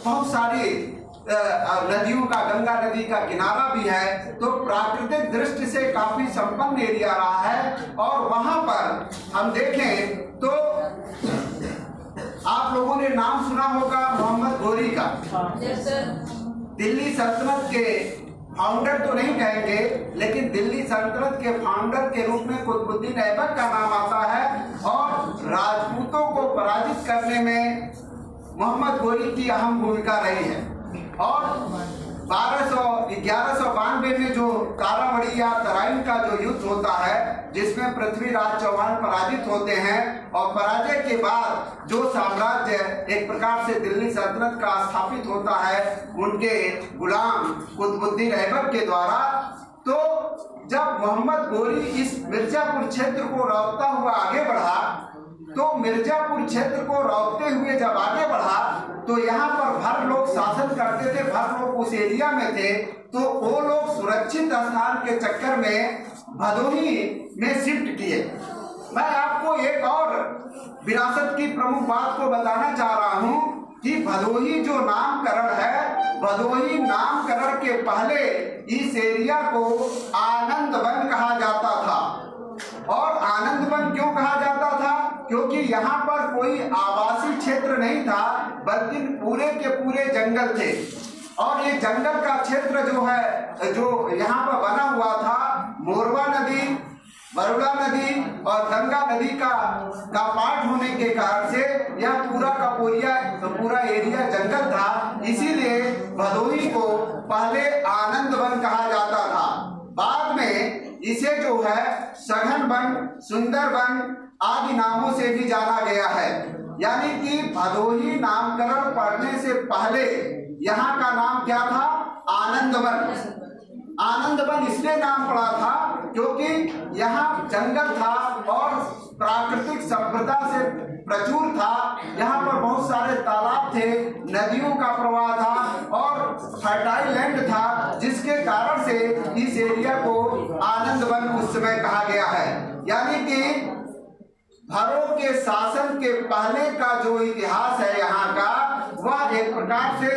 बहुत सारी नदियों का, गंगा नदी का किनारा भी है, तो प्राकृतिक दृष्टि से काफी संपन्न एरिया रहा है। और वहां पर हम देखें तो आप लोगों ने नाम सुना होगा मोहम्मद गोरी का। दिल्ली सल्तनत के फाउंडर तो नहीं कहेंगे, लेकिन दिल्ली सल्तनत के फाउंडर के रूप में कुतुबुद्दीन ऐबक का नाम आता है। और राजपूतों को पराजित करने में मोहम्मद गोरी की अहम भूमिका रही है। और 1192 में जो तारामढ़ी या तराइन का जो युद्ध होता है, जिसमें पृथ्वीराज चौहान पराजित होते हैं, और पराजय के बाद जो साम्राज्य एक प्रकार से दिल्ली सल्तनत का स्थापित होता है उनके गुलाम कुतुबुद्दीन ऐबक के द्वारा, तो जब मोहम्मद गोरी इस मिर्जापुर क्षेत्र को रौंदता हुआ आगे बढ़ा, तो मिर्जापुर क्षेत्र को रौंदते हुए जब आगे बढ़ा तो यहाँ पर भर लोग शासन करते थे, भर लोग उस एरिया में थे। तो वो लोग सुरक्षित स्थान के चक्कर में भदोही में शिफ्ट किए। मैं आपको एक और विरासत की प्रमुख बात को बताना चाह रहा हूँ कि भदोही जो नामकरण है, भदोही नामकरण के पहले इस एरिया को आनंद वन कहा जाता था। और आनंद वन क्यों कहा जाता था? क्योंकि यहाँ पर कोई आवासीय क्षेत्र नहीं था, बल्कि पूरे के पूरे जंगल थे। और ये जंगल का क्षेत्र जो है, जो यहाँ पर बना हुआ था, मोरवा नदी, बरुड़ा नदी और गंगा नदी का पार्ट होने के कारण से यह पूरा का पूरा एरिया जंगल था। इसीलिए भदोही को पहले आनंद वन कहा जाता था। बाद में इसे जो है सघन वन, सुंदर वन आदि नामों से भी जाना गया है। यानी कि भदोही नामकरण पढ़ने से पहले यहाँ का नाम क्या था? आनंद वन। आनंद वन इसलिए नाम पड़ा था क्योंकि यहाँ जंगल था और प्राकृतिक सभ्यता से प्रचुर था। यहाँ पर बहुत सारे तालाब थे, नदियों का प्रवाह था और फर्टाइल लैंड था, जिसके कारण से इस एरिया को आनंद वन उस समय कहा गया है। यानी कि भरों के शासन के पहले का जो इतिहास है यहाँ का, वह एक प्रकार से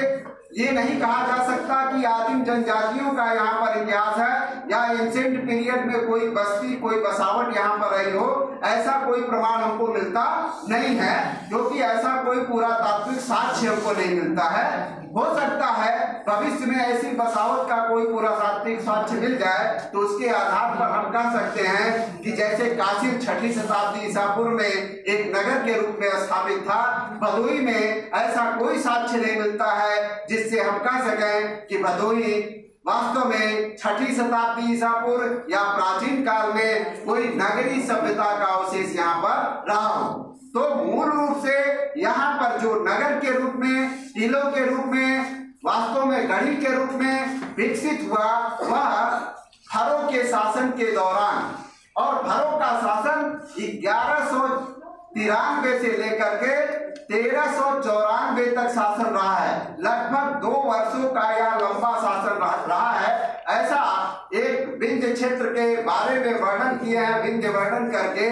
ये नहीं कहा जा सकता कि आदिम जनजातियों का यहाँ पर इतिहास है या एंशिएंट पीरियड में कोई बस्ती, कोई बसावट यहाँ पर रही हो, ऐसा कोई प्रमाण हमको मिलता नहीं है, क्योंकि ऐसा कोई पुरातात्विक साक्ष्य हमको नहीं मिलता है। हो सकता है भविष्य में ऐसी बसावट का कोई पुरातात्विक साक्ष्य मिल जाए तो उसके आधार पर हम कह सकते हैं कि जैसे काशी 6वीं शताब्दी ईसा पूर्व में एक नगर के रूप में स्थापित था, भदोही में ऐसा कोई साक्ष्य नहीं मिलता है जिससे हम कह सकें कि भदोही वास्तव में 6वीं शताब्दी ईसा पूर्व या प्राचीन काल में कोई नगरीय सभ्यता का अवशेष यहाँ पर रहा हो। तो मूल रूप से यहाँ पर जो नगर के रूप में, टीलों के रूप में, वास्तव में गढ़ी के रूप में विकसित हुआ, वह भरों के शासन के दौरान, और भरों का शासन 1193 से लेकर के 1394 तक शासन रहा है। लगभग 2 वर्षों का यह लंबा शासन रहा है। ऐसा एक विंध्य क्षेत्र के बारे में वर्णन किए हैं, विंध्य वर्णन करके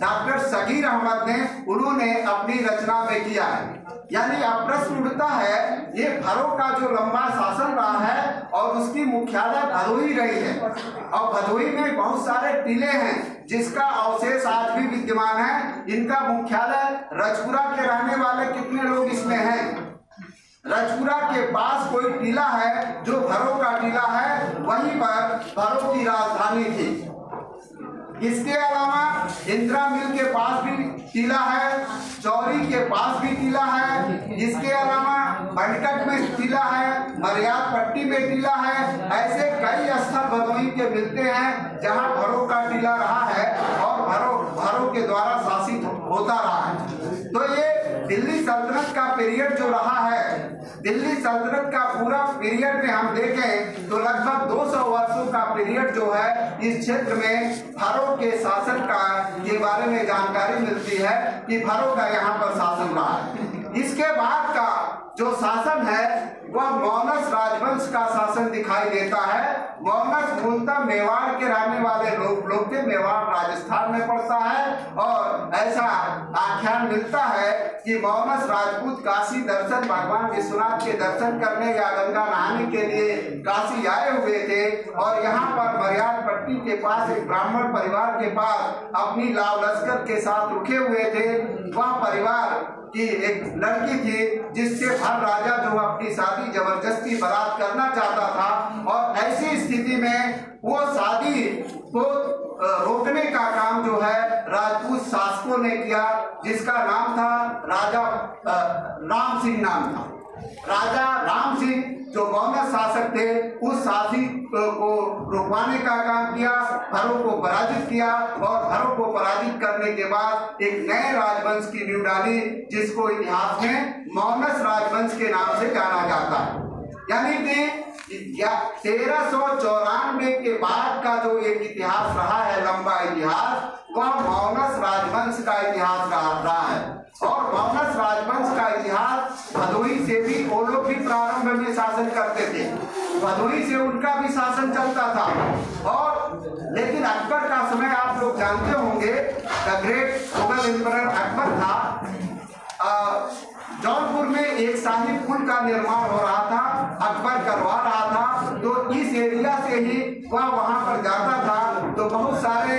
डॉक्टर सगीर अहमद ने, उन्होंने अपनी रचना में किया है। यानी अब प्रश्न उठता है, ये भरों का जो लंबा शासन रहा है और उसकी मुख्यालय भदोही रही है, और भदोही में बहुत सारे टीले हैं जिसका अवशेष आज भी विद्यमान है। इनका मुख्यालय रजपुरा के रहने वाले कितने लोग इसमें हैं? रजपुरा के पास कोई टीला है जो भरों का टीला है, वहीं पर भरों की राजधानी थी। इसके अलावा इंदिरा मिल के पास भी टीला है, चौरी के पास भी टीला है, इसके अलावा बंटक में टीला है, मर्याद पट्टी में टीला है। ऐसे कई स्थल भदोही के मिलते हैं जहां भरों का टीला रहा है और भरों के द्वारा शासित होता रहा है। तो ये दिल्ली सल्तनत का पीरियड जो रहा है, दिल्ली सल्तनत का पूरा पीरियड में हम देखें तो लगभग 200 वर्षों का पीरियड जो है इस क्षेत्र में भरों के शासन का के बारे में जानकारी मिलती है कि भरों का यहाँ पर शासन रहा है। इसके बाद का जो शासन है वह मौनस राजवंश का शासन दिखाई देता है। मौनस मूलतः मेवाड़ के रहने वाले लोग थे। मेवाड़ राजस्थान में पड़ता है और ऐसा आख्यान मिलता है कि मौनस राजपूत काशी दर्शन भगवान विश्वनाथ के दर्शन करने या गंगा नहाने के लिए काशी आए हुए थे और यहाँ पर मर्याद पट्टी के पास एक ब्राह्मण परिवार के पास अपनी लाव लश्कर के साथ रुके हुए थे। वह परिवार की एक लड़की थी जिससे भर राजा जो अपनी शादी जबरदस्ती बारात करना चाहता था और ऐसी स्थिति में वो शादी को रोकने का काम जो है राजपूत शासकों ने किया, जिसका नाम था राजा राम सिंह नाम था। राजा राम सिंह जो मौनस शासक थे उस शासक को रुकवाने का काम किया, भरों को पराजित किया और भरों को पराजित करने के बाद एक नए राजवंश की नींव डाली जिसको इतिहास में मौनस राजवंश के नाम से जाना जाता है। यानी कि 1394 के बाद का जो एक इतिहास रहा है, लंबा इतिहास, वह मौनस राजवंश का इतिहास रहा है। और मौनस राजवंश का इतिहास भदोही से भी वो लोग भी प्रारंभ में शासन करते थे, भदोही से उनका भी शासन चलता था। और लेकिन अकबर का समय आप लोग जानते होंगे, the great Mughal emperor Akbar था। जौनपुर में एक शाही पुल का निर्माण हो रहा था, अकबर करवा रहा था, तो इस एरिया से ही वह वहां पर जाता था। तो बहुत सारे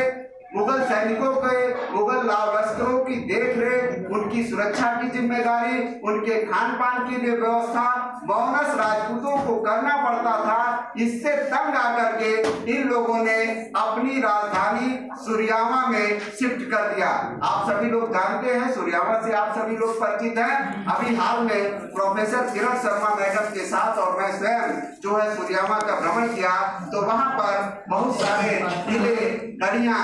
मुगल सैनिकों के, मुगल लाव लश्करों की देखरेख, उनकी सुरक्षा की जिम्मेदारी, उनके खान पान की व्यवस्था मौनस राजपूतों को करना पड़ता था। इससे तंग आकर के इन लोगों ने अपनी राजधानी सूर्यावा में शिफ्ट कर दिया। आप सभी लोग जानते हैं, सूर्यावा से आप सभी लोग परिचित हैं। अभी हाल में प्रोफेसर किरण शर्मा मैडम के साथ और मैं स्वयं जो है सूर्यावा का भ्रमण किया, तो वहां पर बहुत सारे किले, गढ़ियां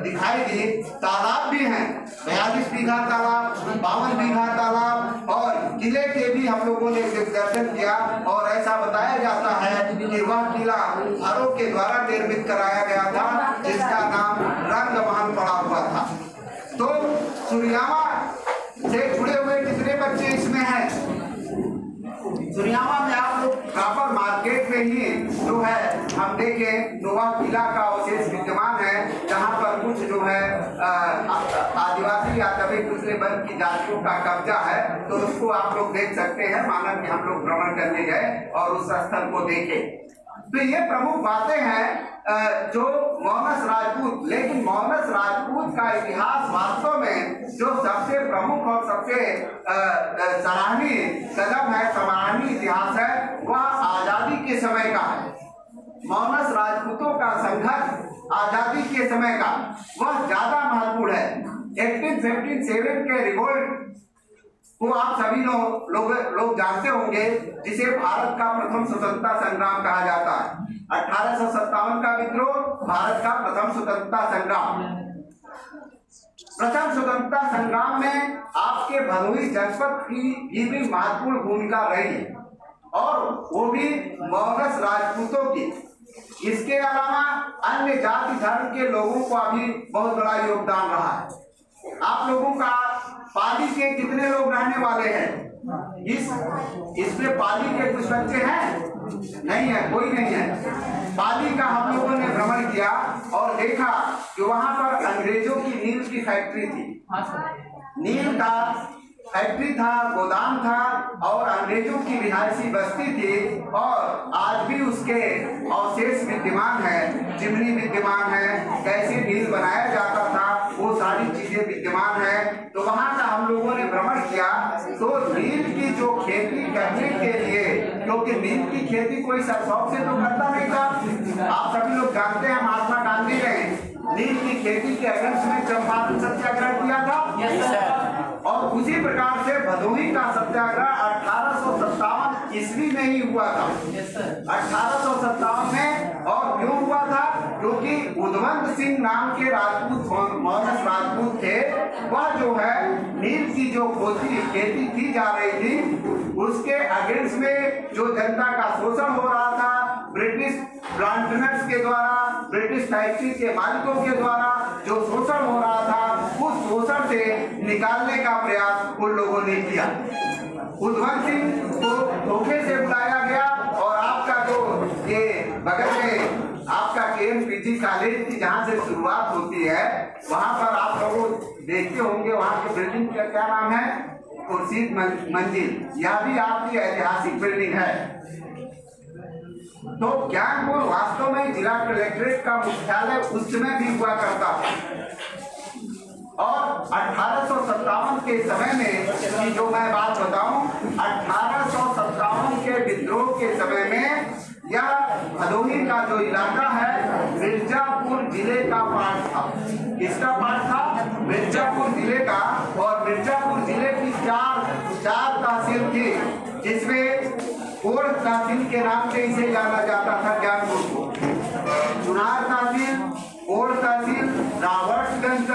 दिखाई दी। तालाब भी हैं, 42 बीघा तालाब, 52 बीघा तालाब और किले के भी हम लोगों ने दर्शन किया। और ऐसा बताया जाता है कि वह किला भरों के द्वारा निर्मित कराया गया था, जिसका नाम रंगमहल पड़ा हुआ था। तो सूर्यावा से जुड़े हुए कितने बच्चे इसमें हैं? सूर्यावा में आप लोग प्रॉपर मार्केट में ही जो है हम देखें तो वह किला का अवशेष विद्यमान है, जहाँ पर कुछ जो है आदिवासी या कभी दूसरे वर्ग की जातियों का कब्जा है। तो उसको आप लोग देख सकते हैं, माना कि हम लोग भ्रमण करने गए और उस स्थल को देखे। तो ये प्रमुख बातें हैं जो मौनस राजपूत, लेकिन मौनस राजपूत का इतिहास वास्तव में जो सबसे प्रमुख और सबसे सराहनीय कदम है, सराहनीय इतिहास है, वह आजादी के समय का है। मौनस राजपूतों का संघर्ष आजादी के समय का वह ज्यादा महत्वपूर्ण है। 1857 के रिवोल्ट को आप सभी लोग जानते होंगे, जिसे भारत का प्रथम स्वतंत्रता संग्राम कहा जाता है। 1857 का विद्रोह भारत का प्रथम स्वतंत्रता संग्राम। प्रथम स्वतंत्रता संग्राम में आपके भदोही जनपद की भी महत्वपूर्ण भूमिका रही है और वो भी मौनस राजपूतों की। इसके अलावा अन्य जाति धर्म के लोगों का भी बहुत बड़ा योगदान रहा है। आप लोगों का पाली के कितने लोग रहने वाले हैं? इसमें पाली के कुछ बच्चे हैं? नहीं है, कोई नहीं है। पाली का हम लोगों ने भ्रमण किया और देखा कि वहां पर अंग्रेजों की नील की फैक्ट्री थी। नील का फैक्ट्री था, गोदाम था और अंग्रेजों की रिहायशी बस्ती थी और आज भी उसके अवशेष विद्यमान है, चिमनी विद्यमान है, कैसे नील बनाया जाता था वो सारी चीजें विद्यमान है। तो वहां का हम लोगों ने भ्रमण किया। तो नील की जो खेती करने के लिए, क्योंकि नील की खेती कोई शौक से तो करता नहीं था। आप सभी लोग जानते हैं महात्मा गांधी ने नील की खेती के अगेंस्ट में चंपारण सत्याग्रह किया था और उसी प्रकार से भदोही का सत्याग्रह 1857 ईस्वी में ही हुआ था। 1857 में। और क्यों हुआ था? क्योंकि उद्वंत सिंह नाम के राजपूत, मौनस राजपूत थे, वह जो है नील की जो खेती की जा रही थी उसके अगेंस्ट में जो जनता का शोषण हो रहा था ब्रिटिश प्लांटनर्स के द्वारा, ब्रिटिश फैक्ट्री के मालिकों के द्वारा जो शोषण हो रहा था, उस शोषण से निकालने का प्रयास उन लोगों ने किया। उद्धव सिंह को धोखे से बुलाया गया और आपका जो ये बगल में आपका KMPG कॉलेज की जहाँ से शुरुआत होती है वहाँ पर आप लोग देखते होंगे, वहाँ की बिल्डिंग का क्या नाम है, खुर्शीद मंजिल। यह भी आपकी ऐतिहासिक बिल्डिंग है। तो ज्ञानपुर वास्तव में जिला कलेक्ट्रेट का मुख्यालय उस समय भी हुआ करता था और 1857 के समय में जो मैं बात बताऊं, 1857 के विद्रोह के समय में यह भदोही का जो इलाका है मिर्जापुर जिले का पार्ट था। किसका पार्ट था? मिर्जापुर जिले का। और मिर्जापुर जिले की चार तहसील थी, जिसमें कोड़ तहसील के नाम से इसे जाना जाता था ज्ञानपुर को। चुनार तहसील, कोड़ तहसील, रावटगंज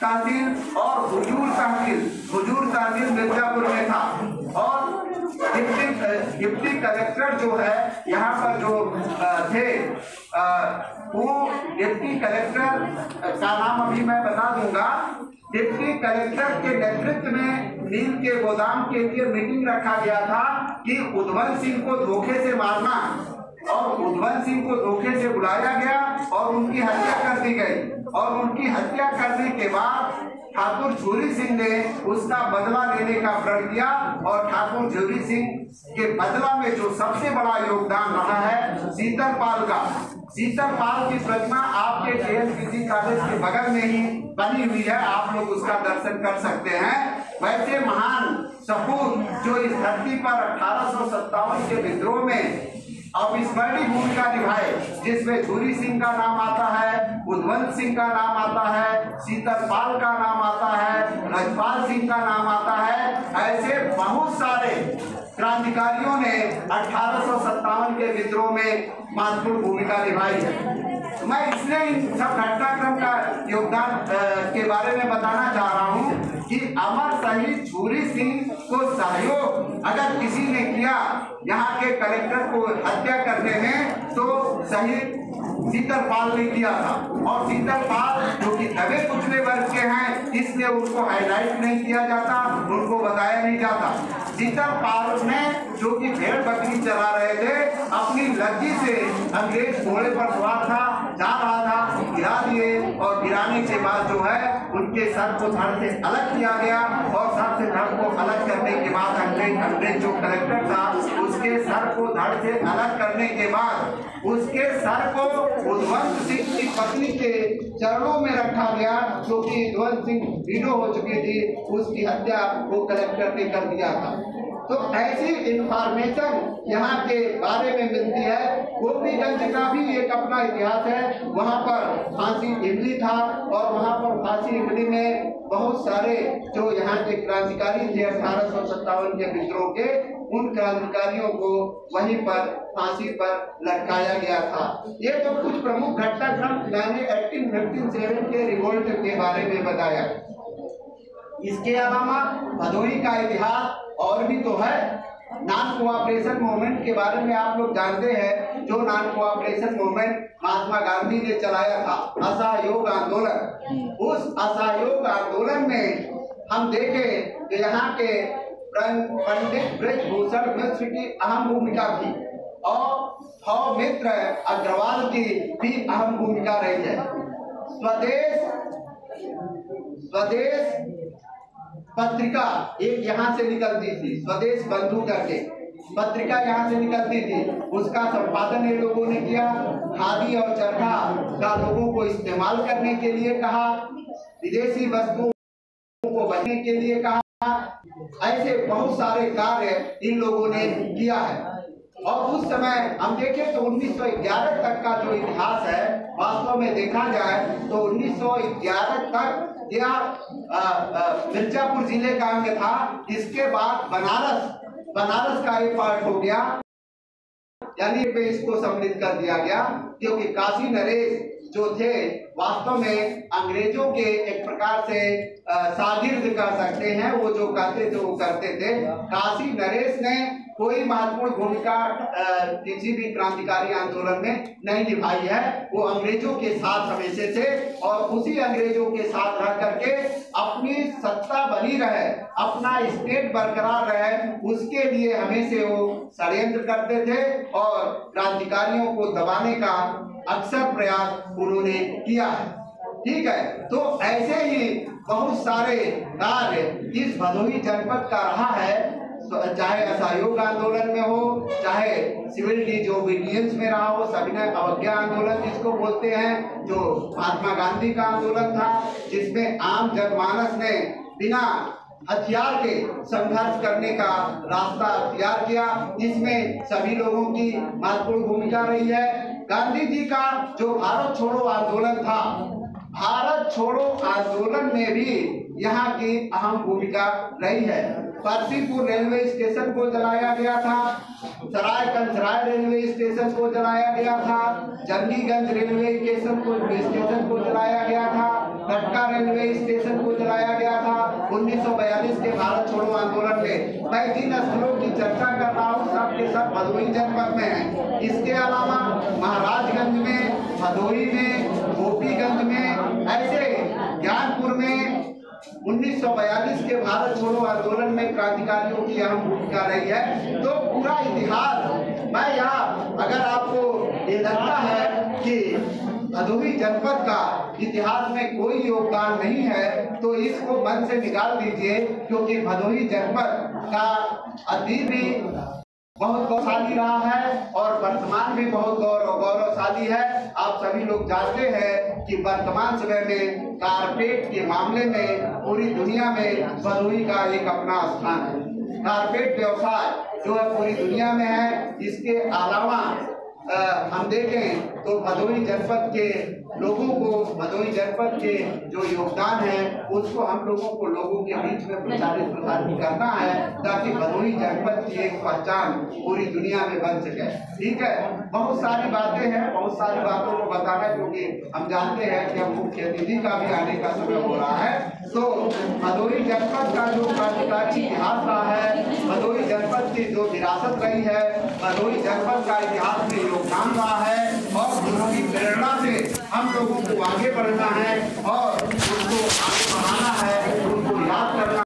तहसील और हुजूर तहसील मिर्जापुर में था। और डिप्टी कलेक्टर जो है यहाँ पर जो थे वो डिप्टी कलेक्टर का नाम अभी मैं बता दूंगा। डिप्टी कलेक्टर के नेतृत्व में नील के गोदाम के लिए मीटिंग रखा गया था कि उद्धव सिंह को धोखे से मारना, और उद्धव सिंह को धोखे से बुलाया गया और उनकी हत्या कर दी गई। और उनकी हत्या करने के बाद ठाकुर झूरी सिंह ने उसका बदला लेने का प्रण किया और ठाकुर झूरी सिंह के बदला में जो सबसे बड़ा योगदान रहा है शीतलपाल का। शीतलपाल की प्रतिमा आपके KMPG कॉलेज के बगल में ही बनी हुई है, आप लोग उसका दर्शन कर सकते हैं। वैसे महान सपूत जो इस धरती पर 1857 के विद्रोह में अविस्मरणीय भूमिका निभाए, जिसमें झूरी सिंह का नाम आता है, उद्धव सिंह का नाम आता है, शीतलपाल का नाम आता है, रजपाल सिंह का नाम आता है। ऐसे बहुत सारे क्रांतिकारियों ने 1857 के विद्रोह में महत्वपूर्ण भूमिका निभाई है। मैं इसलिए इन सब घटनाक्रम का योगदान के बारे में बताना चाह रहा हूँ कि अमर शहीद झूरी सिंह को सहयोग अगर किसी ने किया यहाँ के कलेक्टर को हत्या करने में, तो शहीद शीतलपाल ने किया था। और शीतलपाल जो कि दबे कुचले वर्ग के हैं, इसलिए उनको हाईलाइट नहीं किया जाता, उनको बताया नहीं जाता। शीतलपाल ने जो कि भेड़ बकरी चला रहे थे, अपनी लज्जी से अंग्रेज घोड़े पर सवार था, जा रहा था, गिरा दिए और गिराने के बाद जो है उनके सर को धड़ से अलग किया गया। और सर से धड़ को अलग करने के बाद अंग्रेज जो कलेक्टर था उसके सर को धड़ से अलग करने के बाद उसके सर को उद्धव सिंह की पत्नी के चरणों में रखा गया, जो कि उद्धव सिंह विडो हो चुकी थी, उसकी हत्या वो कलेक्टर ने कर दिया था। तो ऐसी इंफॉर्मेशन यहाँ के बारे में मिलती है। गोपीगंज का भी एक अपना इतिहास है, वहाँ पर फांसी इमली था और वहाँ पर फांसी इमली में बहुत सारे जो यहाँ के क्रांतिकारी थे 1857 के विद्रोह के, उन क्रांतिकारियों को वहीं पर फांसी पर लटकाया गया था। ये तो कुछ प्रमुख घटनाक्रम मैंने 1857 के रिवोल्ट के बारे में बताया। इसके अलावा भदोही का इतिहास और भी तो है। नॉन कोऑपरेशन मूवमेंट के बारे में आप लोग जानते हैं, जो non cooperation movement Mahatma Gandhi ने चलाया था, असहयोग आंदोलन। उस असहयोग आंदोलन में हम देखें तो यहाँ के पंडित ब्रजभूषण मिश्र की अहम भूमिका थी और सौमित्र अग्रवाल की भी अहम भूमिका रही है। स्वदेश पत्रिका एक यहाँ से निकलती थी, स्वदेश बंधु करके पत्रिका यहाँ से निकलती थी, उसका संपादन ये लोगों ने किया। खादी और चरखा का लोगों को इस्तेमाल करने के लिए कहा, विदेशी वस्तुओं को बचने के लिए कहा। ऐसे बहुत सारे कार्य इन लोगों ने किया है। और उस समय हम देखें तो 1911 तक का जो इतिहास है, वास्तव में देखा जाए तो 1911 तक यह मिर्जापुर जिले का अंग था। इसके बाद बनारस का एक पार्ट हो गया, यानी पे इसको सम्मिलित कर दिया गया, क्योंकि काशी नरेश जो थे वास्तव में अंग्रेजों के एक प्रकार से शागिर्द कर सकते हैं। वो जो कहते थे वो करते थे। काशी नरेश ने कोई महत्वपूर्ण भूमिका किसी भी क्रांतिकारी आंदोलन में नहीं निभाई है। वो अंग्रेजों के साथ हमेशा से और उसी अंग्रेजों के साथ रह करके अपनी सत्ता बनी रहे अपना स्टेट बरकरार रहे, उसके लिए हमेशा वो षड्यंत्र करते थे और क्रांतिकारियों को दबाने का अक्सर प्रयास उन्होंने किया है। ठीक है, तो ऐसे ही बहुत सारे कार्य इस भदोही जनपद का रहा है, चाहे असहयोग आंदोलन में हो, चाहे सिविल डिसोबीडियंस में रहा हो, सविनय अवज्ञा आंदोलन जिसको बोलते हैं, जो महात्मा गांधी का आंदोलन था, जिसमें आम जनमानस ने बिना हथियार के संघर्ष करने का रास्ता अख्तियार किया, इसमें सभी लोगों की महत्वपूर्ण भूमिका रही है। गांधी जी का जो भारत छोड़ो आंदोलन था, भारत छोड़ो आंदोलन में भी यहाँ की अहम भूमिका रही है। परसीपुर रेलवे स्टेशन को जलाया गया था, सराय रेलवे स्टेशन को जलाया गया था, जंगीगंज रेलवे स्टेशन को जलाया गया था, कटका रेलवे स्टेशन को जलाया गया था 1942 के भारत छोड़ो आंदोलन में। मैं जिन स्थलों की चर्चा कर रहा हूँ सब के सब भदोही जनपद में है। इसके अलावा महाराजगंज में, भदोही में, गोपीगंज में, ऐसे ज्ञानपुर में 1942 के भारत छोड़ो आंदोलन में क्रांतिकारियों की अहम भूमिका रही है। तो पूरा इतिहास मैं यहाँ, अगर आपको ये लगता है कि भदोही जनपद का इतिहास में कोई योगदान नहीं है तो इसको मन से निकाल दीजिए, क्योंकि भदोही जनपद का अतीत भी बहुत गौरवशाली रहा है और वर्तमान भी बहुत गौरवशाली है। आप सभी लोग जानते हैं कि वर्तमान समय में कारपेट के मामले में पूरी दुनिया में भदोही का एक अपना स्थान है। कारपेट व्यवसाय जो है पूरी दुनिया में है। इसके अलावा हम देखें तो भदोही जनपद के लोगों को, भदोही जनपद के जो योगदान है उसको हम लोगों को लोगों के बीच में प्रचारित करना है, ताकि भदोही जनपद की एक पहचान पूरी दुनिया में बन सके। ठीक है, बहुत सारी बातें हैं, बहुत सारी बातों को बताना, क्योंकि हम जानते हैं कि अब मुख्य अतिथि का भी आने का समय हो रहा है। तो भदोही जनपद का जो क्रांतिकारी इतिहास रहा है, भदोही जनपद की जो विरासत रही है, भदोही जनपद का इतिहास में योगदान रहा है और जिसकी प्रेरणा से हम लोगों को आगे बढ़ना है और